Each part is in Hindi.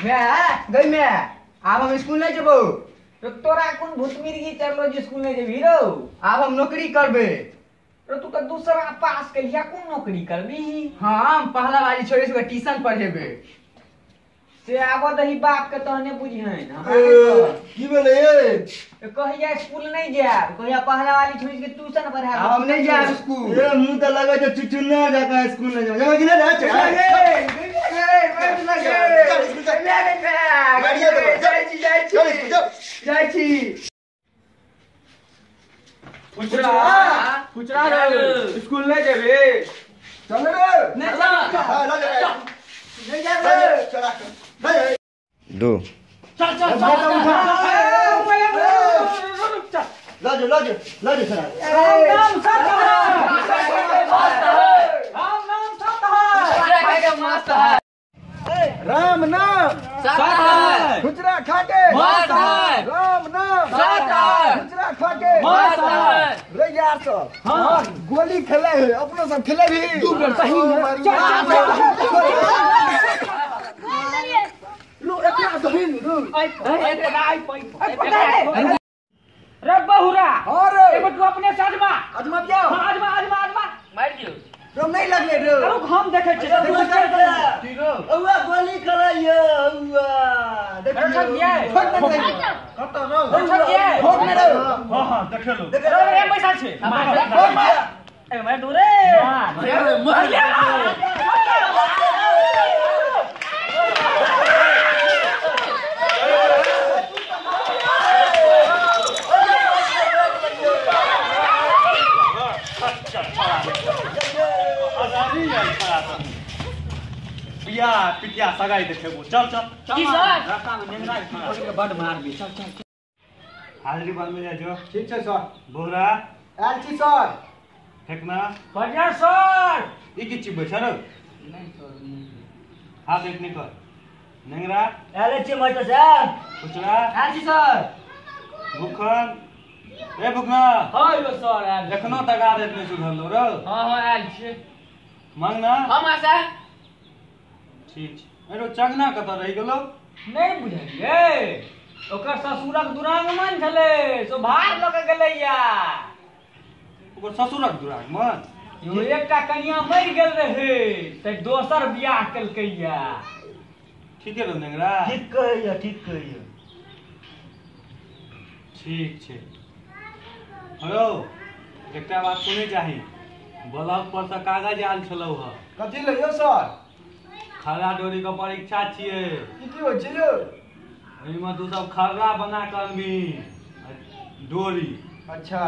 गई मैं आब हम स्कूल नहीं जेबो। तो तोरा कौन भूत मिर्गी चढ़लो जे स्कूल नहीं जेबी रो? आब हम नौकरी करबे। तो तू तो दूसरा पास कर लिया, कौन नौकरी करबी? हाँ हम पहला वाली छोड़े से ट्यूशन पढ़ेबे। से आबो दही बाप के तहने बुझहन की बोले ये? कहिया स्कूल नहीं जाब, कहिया पहला वाली छोड़ के ट्यूशन पढ़ाब। हम नहीं जाब स्कूल। ये मुंह तो लगा जो चुचुन्ना जाका स्कूल में जाओ कि ना स्कूल नहीं जेबे। चल रे नहीं दो चल चल लाजो सर राम नाम खुचरा खाके राम नाम खुचरा खाके रे यार सब हाँ गोली खेले है अपनो सब खेले भी तू सही लो एकरा दहिन रो रे बहुरा अरे एगो तू अपने से आजमा आजमा क्या आजमा मार दियो। तुम नहीं लगे रे रुक हम देखे छी औवा गोली कराइयो औवा देखियो कत रो ठोक ने रो हां देख लो रे पैसा छे ए मार दो रे मार पिया पिटिया सगाई देखेबो चल की सर रास्ता में नेंगरा के बड़ मार भी चल हाजरी बाल में जाओ। ठीक है सर बोरा आल छी सर फेंकना बढ़िया सर ई की चिब छ रे नहीं सर हाथ एक निकल नेंगरा आले छी मत सर खुचरा आजी सर भूखन ए भूखना हां लो सर आल देखनो तगा देत ने सुधरलो रे हां आल छी मांगना हम सर ठीक एरो चगना कत रहि गेलो नहीं बुझलिए ओकर ससुरक दुरागमन छले सो भार ल के गेलैया ओकर ससुरक दुरागमन यो एकटा कन्या मर गेल रहे त दोसर बियाह केलकैया। ठीक है रो नेंगरा ठीक कहियो ठीक छे। हेलो एकटा बात सुनै चाही ब्लॉक पर से कागज आल छलौ ह कथि लइयो सर खरा डोरी के परीक्षा छियै की हो छै यो एहिमे तू सब खर्रा बना के अनबी डोरी अच्छा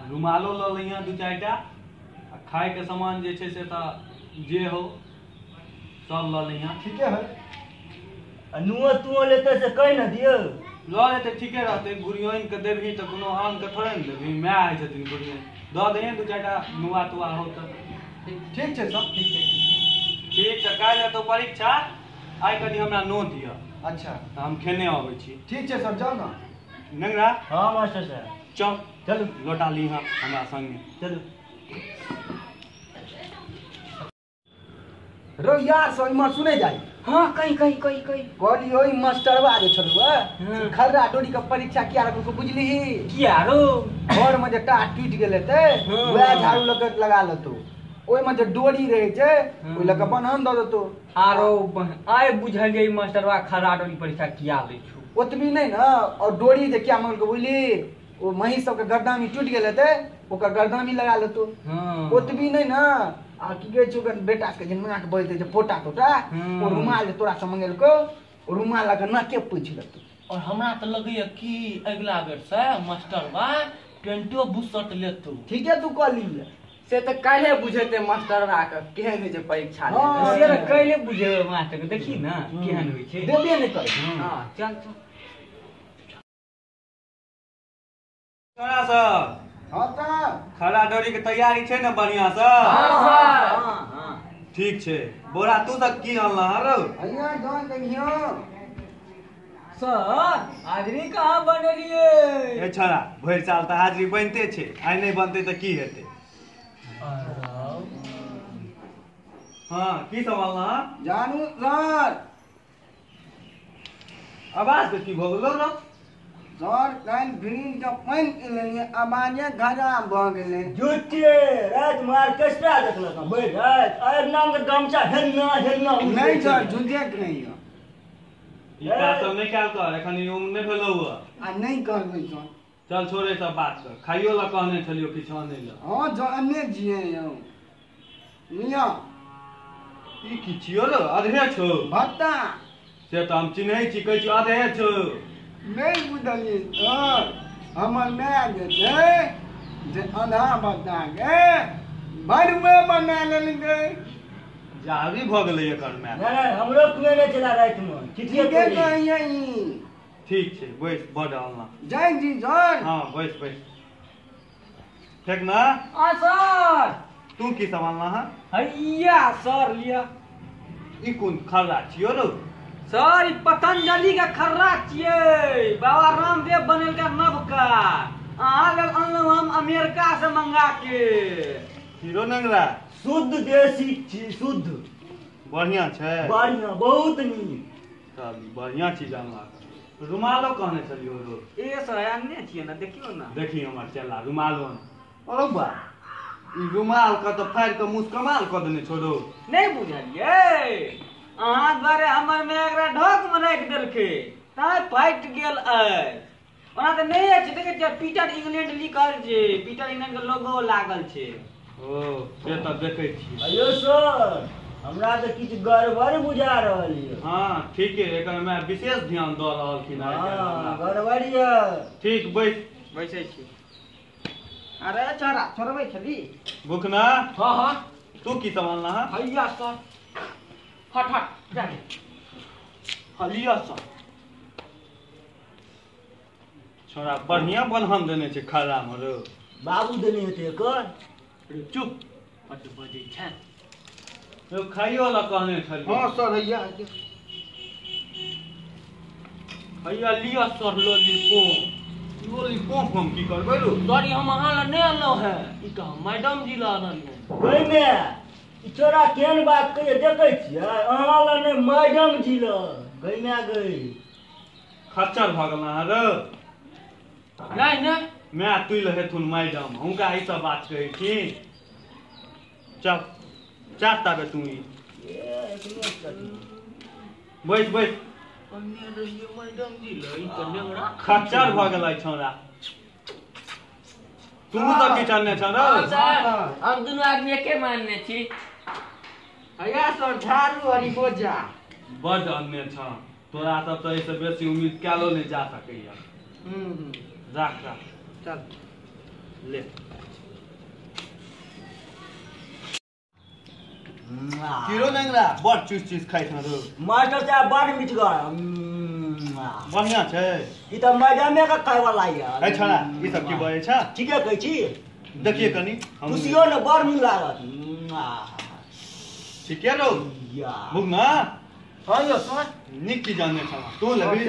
रुमालो ल लिहा दू चारिटा आ खाए के सामान जे छै से त जे हो सब ल लिहा ठीक है नुआ तुआ लेते से कह न दियो ल लेते ठीके रहते गुड़ियोइन के देबही त कोनो आम के थोड़े न देबही मैं आइ छथिन गुड़ियोइन द दे दू चारिटा नुआ तुआ हो त ठीक छै सब ठीक छै ठीक छै काल्हि तो परीक्षा आइ कनी हमरा नो दिअ अच्छा त हम खेने अबै छी ठीक छै सर जाओ ना नेंगरा हां मास्टर साहब चल चलू लोटा लीहा हमरा संगे चलू रो यार सो इमा सुने जाई हां कहीं कहली ओई मास्टरवा जे छलुआ खर्रा डोरी के परीक्षा किया रखो को बुझलीही किया रो घर में जे टाट टूट गेले ते वह झाड़ू लगा लतो ओइ में जे डोरी रहे छै ओइ लगा बन्हन द देतो आरो आइ बुझलियै मास्टरवा खरा डोरी परीक्षा किया लै छु ओतबी नहीं ना और डोरी जे क्या मंगल को बुझली ओ मही सब के गर्दामी टूट गेले ते ओकर गर्दामी लगा लेतो हां ओतबी नहीं ना आ की कहे छै ओकर बेटा के जे नाक बजते जे पोटा टोटा ओ रुमाल जे तोरा से मंगल को ओ रुमाल लगा नाके पूछ लेतो और हमरा त लगैया कि अगला बेर से मास्टरवा पेंटो बुसट लेतो ठीक है तू कह ली से तो काल्हे बुझेते मास्टरवा के केहन होय छै परीक्षा हाँ, से कैले बुझेबै मास्टर के देखी ना केहन होय छै देबे नहीं कर हां चल छोरा सब हां त खरा डोरी के तैयारी छै ने बढ़िया से हां ठीक छै बोरा तू तक की अनला रो अइया जान कहियो सर हाजरी कहाँ बनलिए ए छोरा भरि साल त हाजरी बनते छै आइ नहीं बनते त की हेतै हां की सब अनला जानू सर आवाज के की भ गेलो रे सर कान ग्रीन का पानी लेलिए आवाजे खराब भ गेलै जुटिए रात में ऑर्केस्ट्रा देखलक बैठ आय नाम के गमछा हेलना हेलना नहीं सर झुंझे के नहीं है। ई बात सब नहीं कैल कर एखन ई उम्र नहीं भेलौ आ नहीं करबै सर। चल छोड़े सब बात कर खाइयो ला कहने छलियो किछ आनै ला हां जाने जिए यौ निया ई की छियो रे अधे छौ भत्ता से त हम चिन्है छी कहै छी अधे छौ नहीं बुझलिए सर हमर माय जे छै जे आधा भत्ता के भरमे बना लेलकै जावी भ गेलै एकर माय नहीं हमरो कुए नहीं चला रात में चिट्ठी के कहिए ई ठीक छै बैस बड आलना जय जी सर। हां बैस बैस ठीक ना हाँ सर। तू की संभालना है हैया सर लिया। ई कोन खर्रा छियो रे सर ई पतंजलि के खर्रा छियै बाबा रामदेव बनेलका नवका अहाँ लेल अनलहुँ हम अमेरिका से मंगा के। हीरो नंगरा शुद्ध देसी छी शुद्ध बढ़िया छै बढ़िया बहुत नीक चल बढ़िया चीज आनला रुमालो कहने छलियो रो ए सर आनने छियै ना देखियो ना देखी हमर चला रुमालो अरे बा ई रुमाल का तो फाड़ के मुस्कमाल क देने छोड़ो नहीं बुझलियै अहाँ द्वारे हमर में एकरा ढोक में राखि देलकै ताय फाटि गेल अइ ओना तऽ नहीं छै देखै छियै पीटर इंग्लैंड लिखल छै पीटर इंग्लैंड के लोगो लागल छै। ओ से त देखै छी अयो सर हमरा तो किछ गड़बड़ बुझा रहल है। हां ठीक है एकर में विशेष ध्यान द रहल छी ना हां गड़बड़ है। ठीक बैस बैसै छी। अरे छोरा छोड़बै छली भूखना हाँ हाँ तू की संभालना है हैया सर हट हट जा हलिया सर छोरा बढ़िया बन्हन देने छै खड़ा में रो बाबू देने हेतै एकर रे चुप मत बजै छै। तो खाइयो ला कहने छलियो हां सर हैया हैया लिया सर लॉलीपॉप लॉलीपॉप हम की करबै रो सॉरी हम अहाँ ला नहीं अनलहुँ है ई तो मैडम जी ला अनलहुँ। ओइ में ई छोरा केहन बात कहिए देखै छियै अहाँ ला ने मैडम जी ला गई में गई खच्चर भ गेल ना रो नहीं नहीं मैं तुल हेथुन मैडम हुनका ई सब बात कहै छी चल चाहता बे तू ई बैस बैस अन्य रहिए मैडम जी ला ई तो नेंगरा खच्चर भ गेलै छोरा तू त की जाने छ रो हम दुनू आदमी एके मानने छी। हैया सर झाड़ू हरी बोझा बड अन्य छ तोरा सब त एसे बेसी उम्मीद कैलो नहीं जा सकैया राख राख चल ले हीरो नंगरा बड चीज खाइ छ रो मास्टर साहब बड़ मिठगर बढ़िया छै ई तो मैडमे का खाय वाला है। ए छोरा ई सब की बजै छ ठीके कहै छी देखिए कनी हम खुशियो ने बड़ नीक लागत ठीके रो या भुगना हां यो सर निक की जाने छ तू लेबी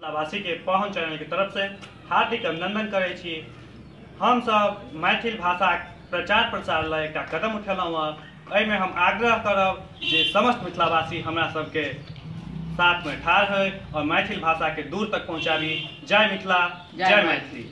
लाभार्थी के पहुँच चैनल की तरफ से हार्दिक अभिनंदन करै छी। हम सब मैथिल भाषा प्रचार प्रसार ला एकटा कदम उठेलहुँ हँ। एहिमे हम आग्रह करब जे समस्त मिथिलावासी हमरा सबके साथ में ठाढ़ है और मैथिल भाषा के दूर तक पहुँचाबी। जय मिथिला जय मैथिली।